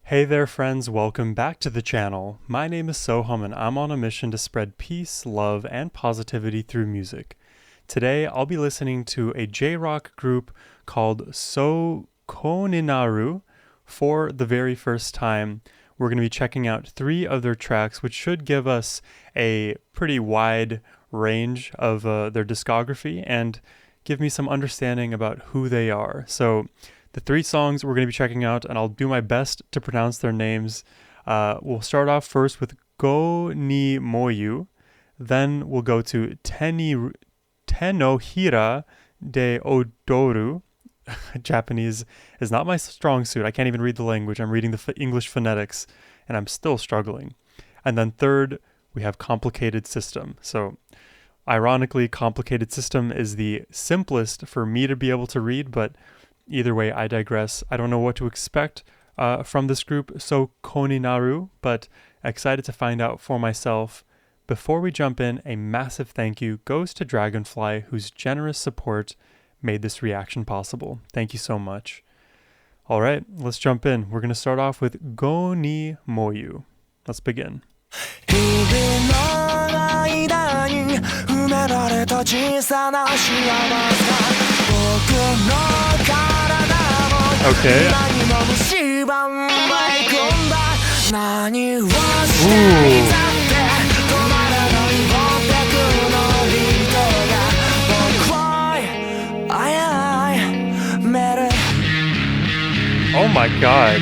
Hey there friends, welcome back to the channel. My name is Sohum and I'm on a mission to spread peace, love, and positivity through music. Today I'll be listening to a J-rock group called Sokoninaru for the very first time. We're going to be checking out 3 of their tracks, which should give us a pretty wide range of their discography and give me some understanding about who they are. So the 3 songs we're going to be checking out, and I'll do my best to pronounce their names. We'll start off first with Go ni Moyu, then we'll go to Tenohira de Odoru. Japanese is not my strong suit. I can't even read the language. I'm reading the English phonetics, and I'm still struggling. And then third, we have Complicated System. So ironically, Complicated System is the simplest for me to be able to read, but either way, I digress. I don't know what to expect from this group, Sokoninaru, but excited to find out for myself. Before we jump in, a massive thank you goes to Dragonfly, whose generous support made this reaction possible. Thank you so much. All right, let's jump in. We're going to start off with Go ni Moyu. Let's begin. Okay. Oh my god.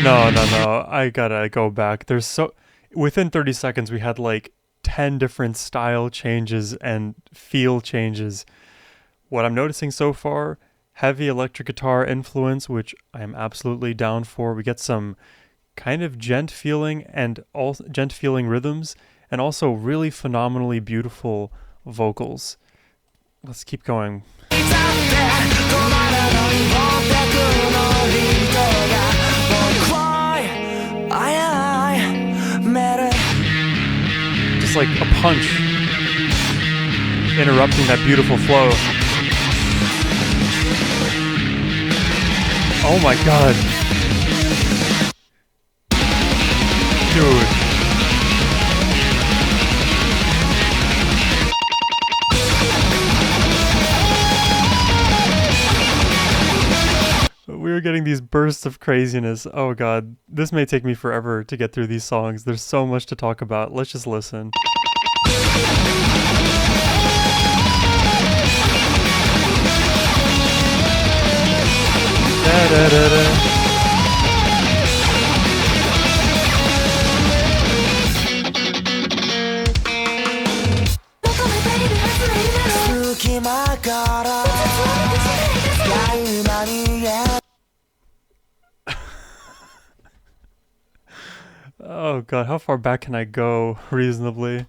No. I gotta go back. Within 30 seconds, we had like 10 different style changes and feel changes. What I'm noticing so far, heavy electric guitar influence, which I am absolutely down for. We get some kind of gent feeling rhythms, and also really phenomenally beautiful vocals. Let's keep going. Just like a punch interrupting that beautiful flow. Oh my god. Dude. We were getting these bursts of craziness. Oh god. This may take me forever to get through these songs. There's so much to talk about. Let's just listen. Oh god, how far back can I go reasonably?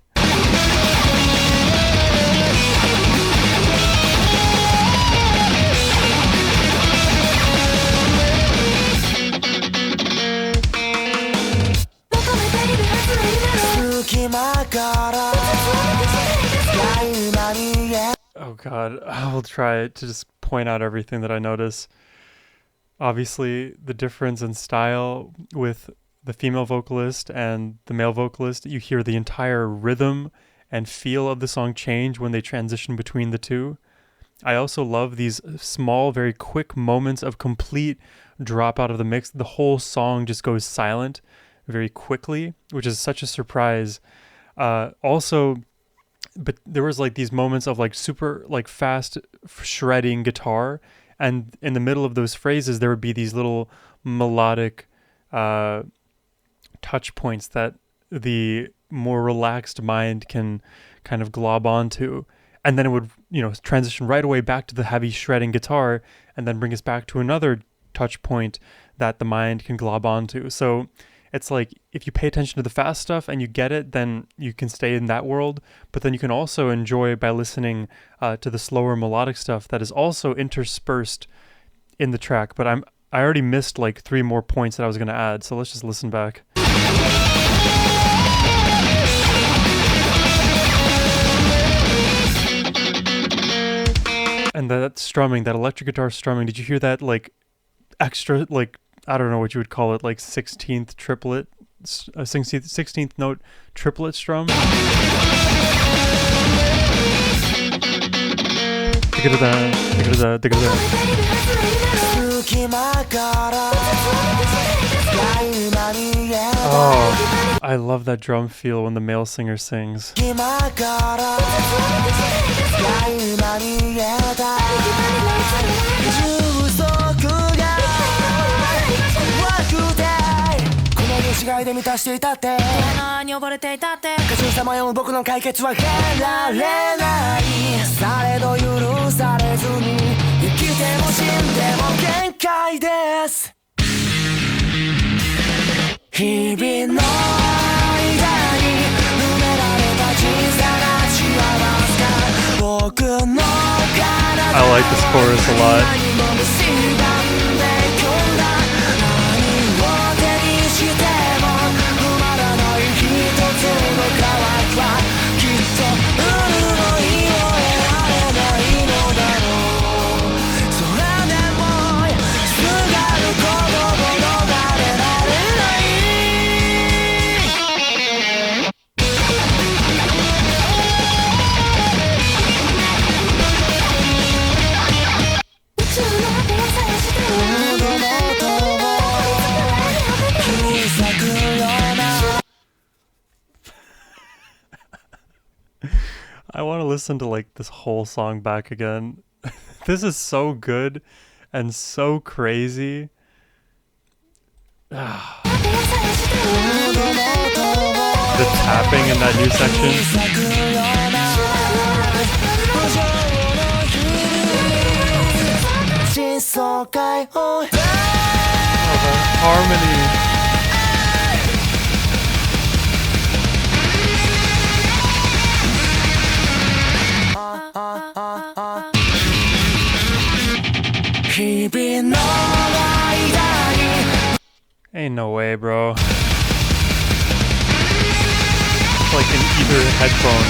Oh god, I will try to just point out everything that I notice. Obviously, the difference in style with the female vocalist and the male vocalist, you hear the entire rhythm and feel of the song change when they transition between the two. I also love these small, very quick moments of complete drop out of the mix. The whole song just goes silent very quickly, which is such a surprise. But there was like these moments of like super like fast shredding guitar, and in the middle of those phrases there would be these little melodic touch points that the more relaxed mind can kind of glob onto, and then it would transition right away back to the heavy shredding guitar and then bring us back to another touch point that the mind can glob onto. So it's like if you pay attention to the fast stuff and you get it, then you can stay in that world. But then you can also enjoy by listening to the slower melodic stuff that is also interspersed in the track. But I already missed like 3 more points that I was going to add. So let's just listen back. And that strumming, that electric guitar strumming, did you hear that like extra like I don't know what you would call it, like 16th triplet, a 16th note triplet strum. Oh, I love that drum feel when the male singer sings. I like this chorus a lot. I want to listen to like this whole song back again. This is so good and so crazy. The tapping in that new section. Oh, the harmony. Ain't no way, bro. It's like in either headphone.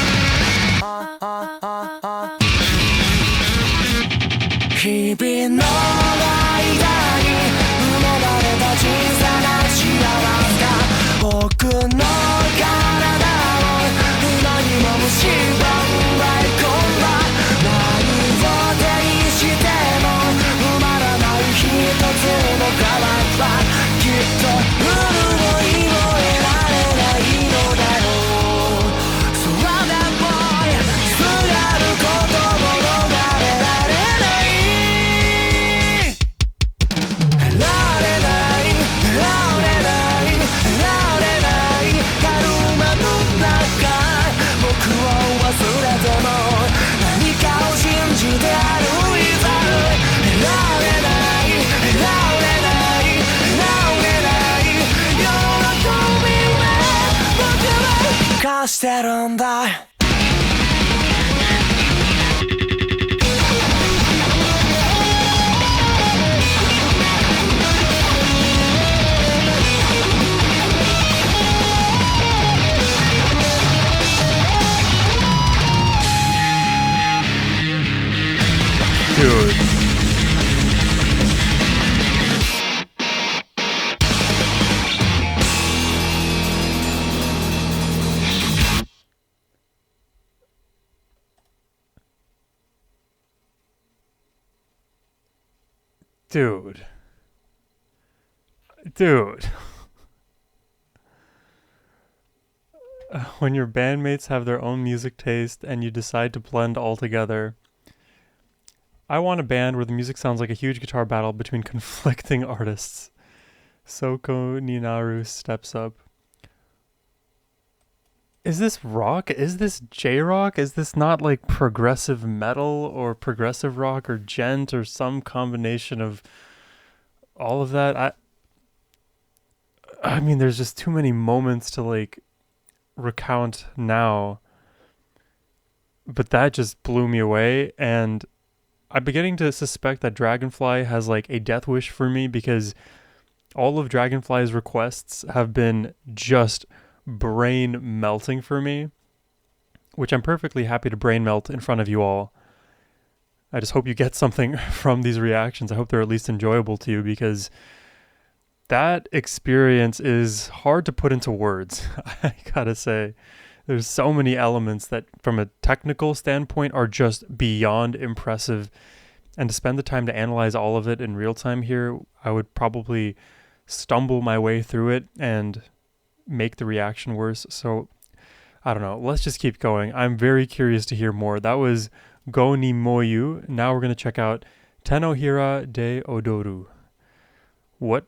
Dude. Dude. Dude. When your bandmates have their own music taste and you decide to blend all together. I want a band where the music sounds like a huge guitar battle between conflicting artists. Sokoninaru steps up. Is this rock? Is this J-rock? Is this not like progressive metal or progressive rock or gent or some combination of all of that? I mean, there's just too many moments to like recount now. But that just blew me away, and I'm beginning to suspect that Dragonfly has like a death wish for me, because all of Dragonfly's requests have been just brain melting for me, which I'm perfectly happy to brain melt in front of you all. I just hope you get something from these reactions. I hope they're at least enjoyable to you, because that experience is hard to put into words. I gotta say, there's so many elements that from a technical standpoint are just beyond impressive. And to spend the time to analyze all of it in real time here, I would probably stumble my way through it and make the reaction worse. So I don't know. Let's just keep going. I'm very curious to hear more. That was Go ni Moyu. Now we're going to check out Tenohira de Odoru. What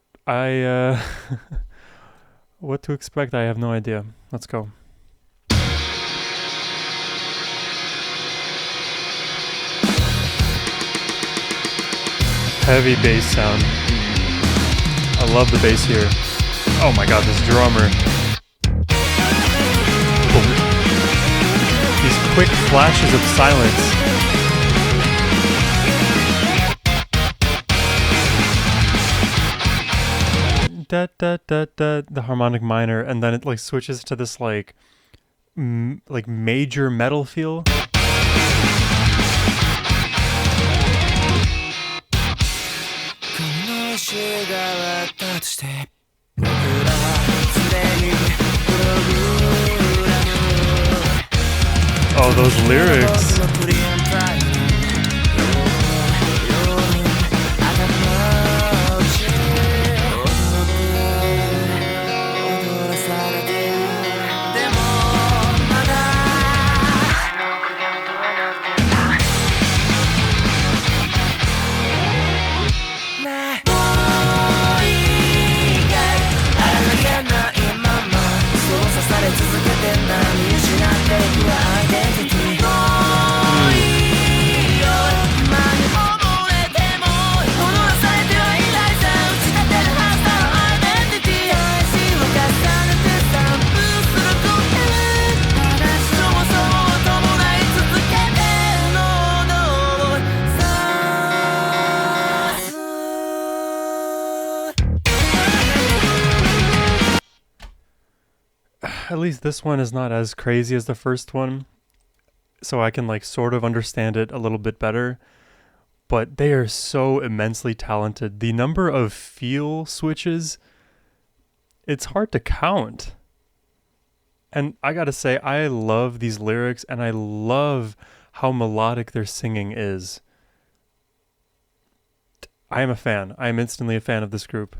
what to expect, I have no idea. Let's go. Heavy bass sound. I love the bass here. Oh my god, this drummer. Boom. These quick flashes of silence. Da, da, da, da, the harmonic minor, and then it like switches to this like major metal feel. Oh, those lyrics. At least this one is not as crazy as the first one, so I can like sort of understand it a little bit better. But they are so immensely talented. The number of feel switches, it's hard to count. And I gotta say, I love these lyrics and I love how melodic their singing is. I am a fan. I am instantly a fan of this group.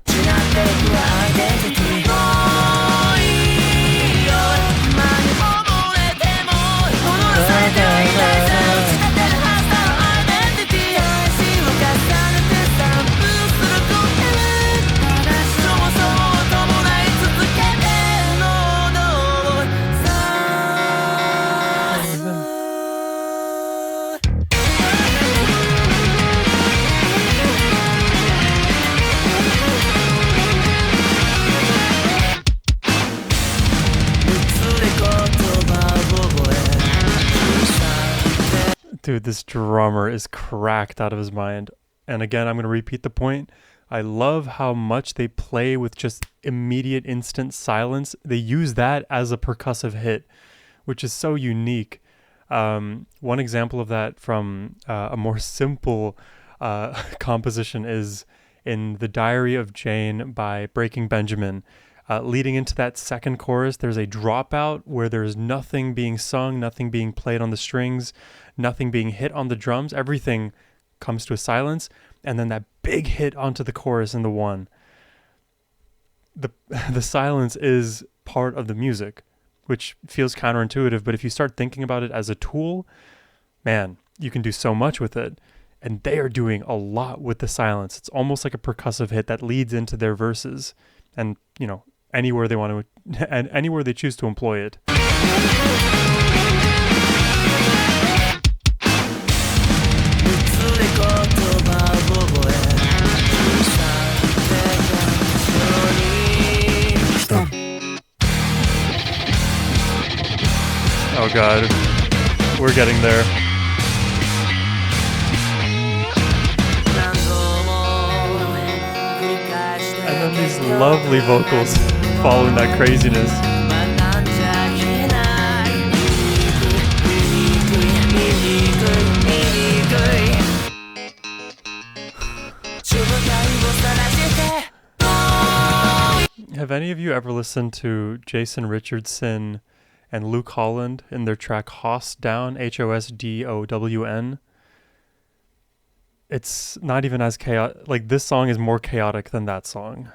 Dude, this drummer is cracked out of his mind. And again, I'm going to repeat the point. I love how much they play with just immediate instant silence. They use that as a percussive hit, which is so unique. One example of that from a more simple composition is in The Diary of Jane by Breaking Benjamin. Leading into that second chorus, there's a dropout where there's nothing being sung, nothing being played on the strings, nothing being hit on the drums. Everything comes to a silence, and then that big hit onto the chorus in the one. The silence is part of the music, which feels counterintuitive, but if you start thinking about it as a tool, man, you can do so much with it. And they are doing a lot with the silence. It's almost like a percussive hit that leads into their verses. And, you know, anywhere they want to, and anywhere they choose to employ it. Oh god, we're getting there. And then these lovely vocals following that craziness. Have any of you ever listened to Jason Richardson and Luke Holland in their track Hoss Down, Hosdown? It's not even as chaotic. Like, this song is more chaotic than that song.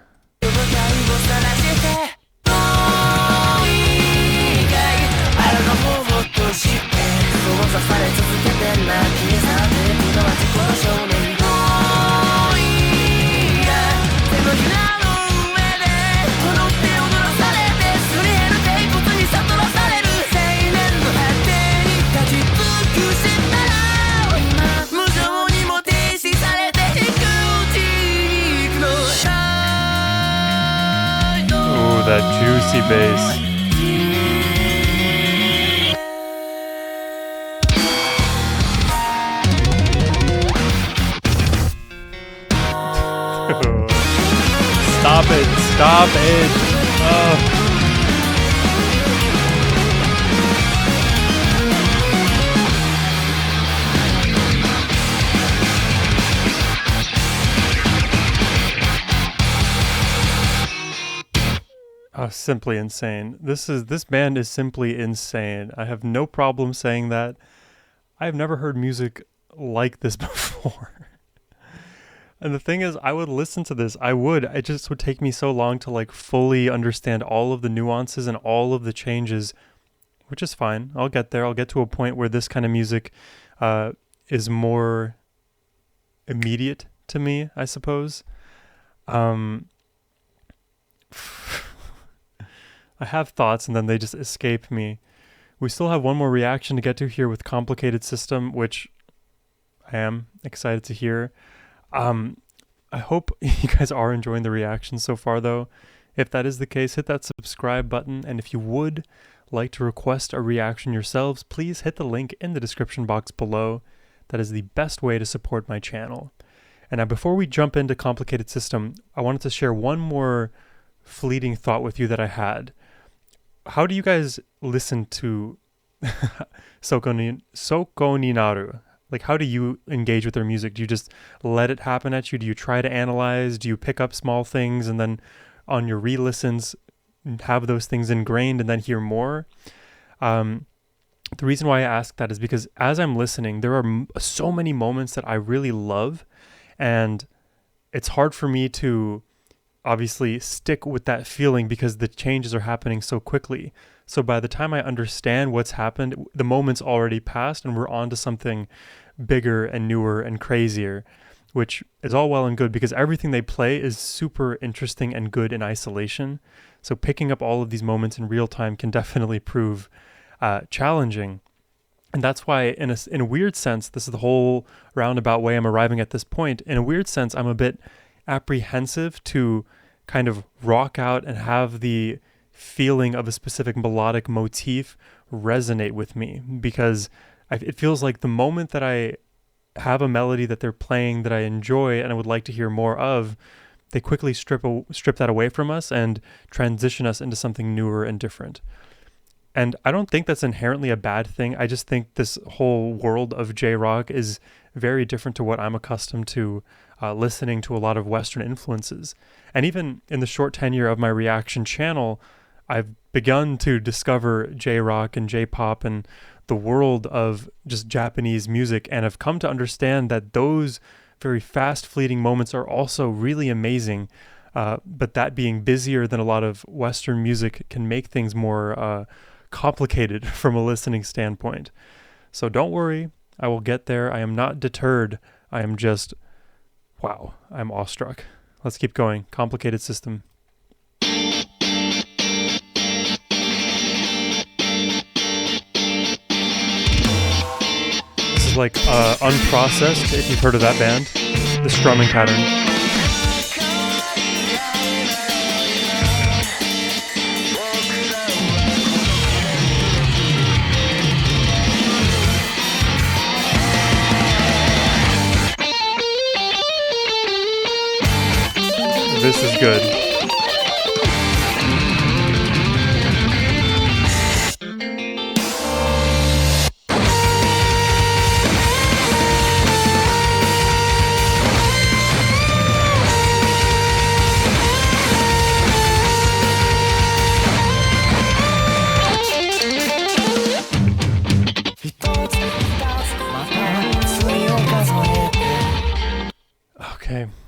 Ooh, that juicy bass. Stop it! Stop it! Oh. Oh, simply insane. This band is simply insane. I have no problem saying that. I have never heard music like this before. And the thing is, I would listen to this. It just would take me so long to like fully understand all of the nuances and all of the changes, which is fine. I'll get there. I'll get to a point where this kind of music is more immediate to me, I suppose. I have thoughts and then they just escape me. We still have one more reaction to get to here with Complicated System, which I am excited to hear. I hope you guys are enjoying the reaction so far, though. If that is the case, hit that subscribe button. And if you would like to request a reaction yourselves, please hit the link in the description box below. That is the best way to support my channel. And now, before we jump into Complicated System, I wanted to share one more fleeting thought with you that I had. How do you guys listen to Sokoninaru? Like, how do you engage with their music? Do you just let it happen at you? Do you try to analyze? Do you pick up small things and then on your re-listens have those things ingrained and then hear more? The reason why I ask that is because as I'm listening, there are so many moments that I really love, and it's hard for me to obviously stick with that feeling because the changes are happening so quickly. So by the time I understand what's happened, the moment's already passed and we're on to something bigger and newer and crazier, which is all well and good because everything they play is super interesting and good in isolation. So picking up all of these moments in real time can definitely prove challenging. And that's why in a weird sense, this is the whole roundabout way I'm arriving at this point. In a weird sense, I'm a bit apprehensive to kind of rock out and have the feeling of a specific melodic motif resonate with me, because it feels like the moment that I have a melody that they're playing that I enjoy and I would like to hear more of, they quickly strip that away from us and transition us into something newer and different. And I don't think that's inherently a bad thing. I just think this whole world of J-rock is very different to what I'm accustomed to listening to a lot of Western influences. And even in the short tenure of my reaction channel, I've begun to discover J-rock and J-pop and the world of just Japanese music, and have come to understand that those very fast, fleeting moments are also really amazing. But that being busier than a lot of Western music can make things more complicated from a listening standpoint. So don't worry, I will get there. I am not deterred. I am just, wow, I'm awestruck. Let's keep going. Complicated System. Like Unprocessed, if you've heard of that band, the strumming pattern. This is good.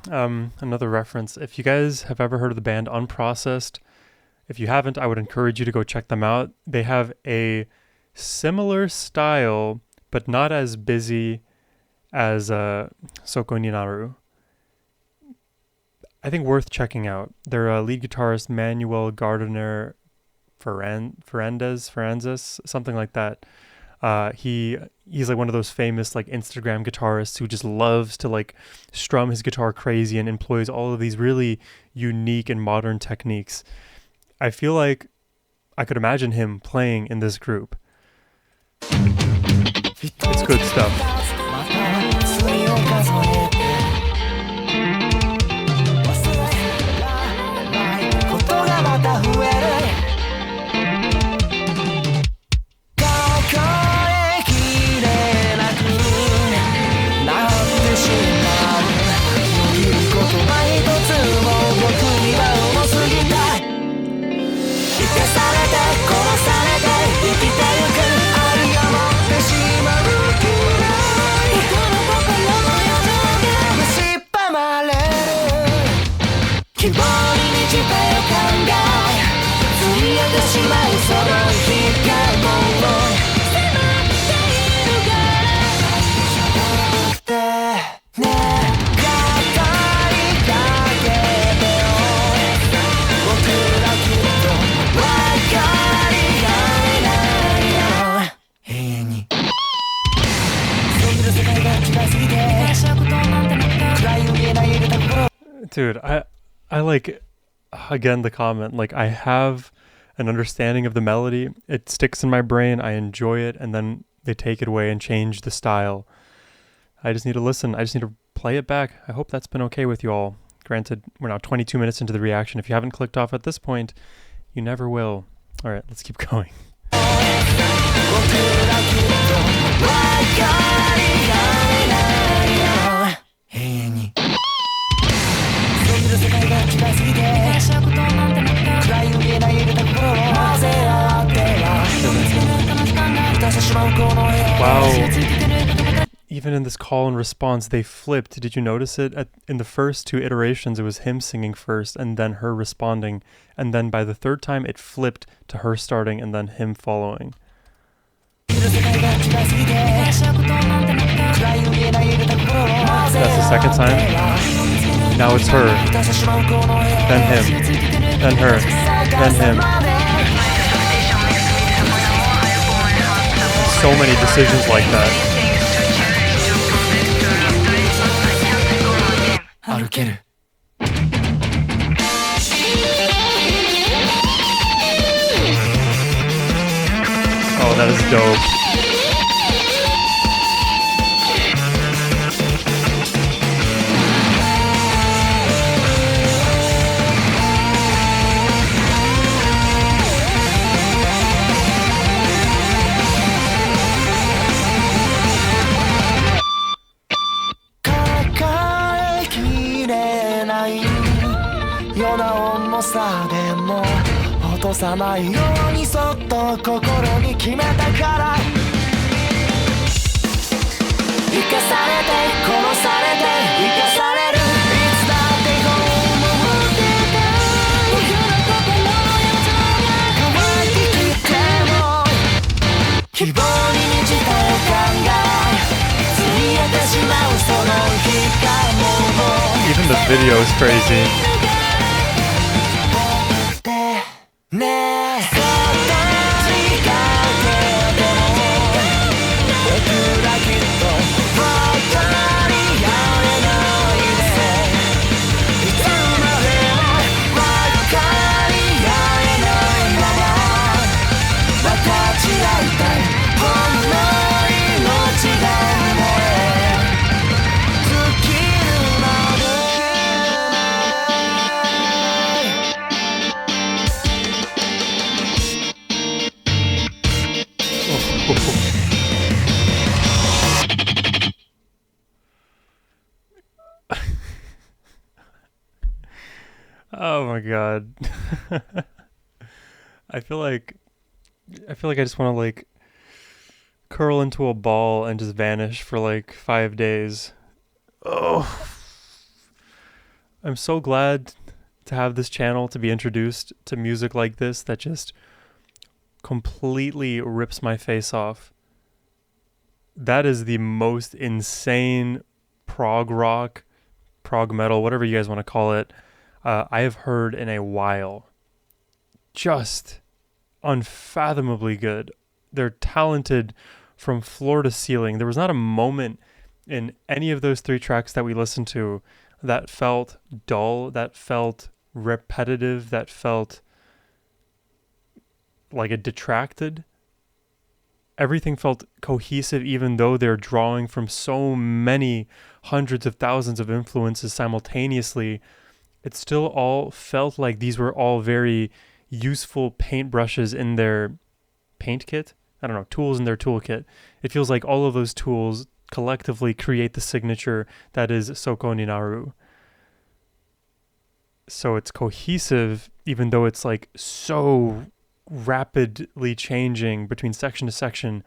Another reference. If you guys have ever heard of the band Unprocessed, if you haven't, I would encourage you to go check them out. They have a similar style, but not as busy as Sokoninaru. I think worth checking out. Their lead guitarist Manuel Gardner Ferrandez, something like that. He's like one of those famous like Instagram guitarists who just loves to like strum his guitar crazy and employs all of these really unique and modern techniques. I feel like I could imagine him playing in this group. It's good stuff. 'Dude, I like, again, the comment, like, I have an understanding of the melody. It sticks in my brain. I enjoy it. And then they take it away and change the style. I just need to listen. I just need to play it back. I hope that's been okay with you all. Granted, we're now 22 minutes into the reaction. If you haven't clicked off at this point, you never will. All right, let's keep going. Wow. Even in this call and response, they flipped. Did you notice it? In the first two iterations, it was him singing first and then her responding. And then by the third time, it flipped to her starting and then him following. That's the second time. Now it's her, then him, then her, then him. So many decisions like that. Oh, that is dope. Even the video is crazy. Oh my god. I feel like I just want to like curl into a ball and just vanish for like 5 days. Oh. I'm so glad to have this channel to be introduced to music like this that just completely rips my face off. That is the most insane prog rock, prog metal, whatever you guys want to call it, I have heard in a while. Just unfathomably good. They're talented from floor to ceiling. There was not a moment in any of those 3 tracks that we listened to that felt dull, that felt repetitive, that felt like it detracted. Everything felt cohesive, even though they're drawing from so many hundreds of thousands of influences simultaneously. It still all felt like these were all very useful paintbrushes in their paint kit. I don't know, tools in their toolkit. It feels like all of those tools collectively create the signature that is Sokoninaru. So it's cohesive, even though it's like so rapidly changing between section to section,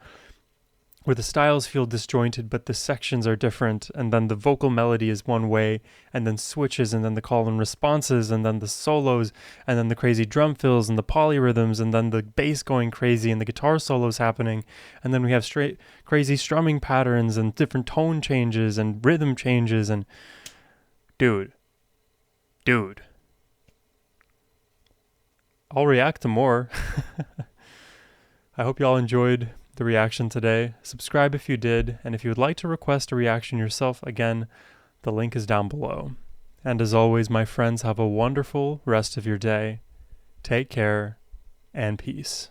where the styles feel disjointed, but the sections are different, and then the vocal melody is one way, and then switches, and then the call and responses, and then the solos, and then the crazy drum fills, and the polyrhythms, and then the bass going crazy, and the guitar solos happening, and then we have straight crazy strumming patterns, and different tone changes, and rhythm changes, and dude. I'll react to more. I hope y'all enjoyed the reaction today. Subscribe if you did, and if you would like to request a reaction yourself, again, the link is down below. And as always, my friends, have a wonderful rest of your day. Take care, and peace.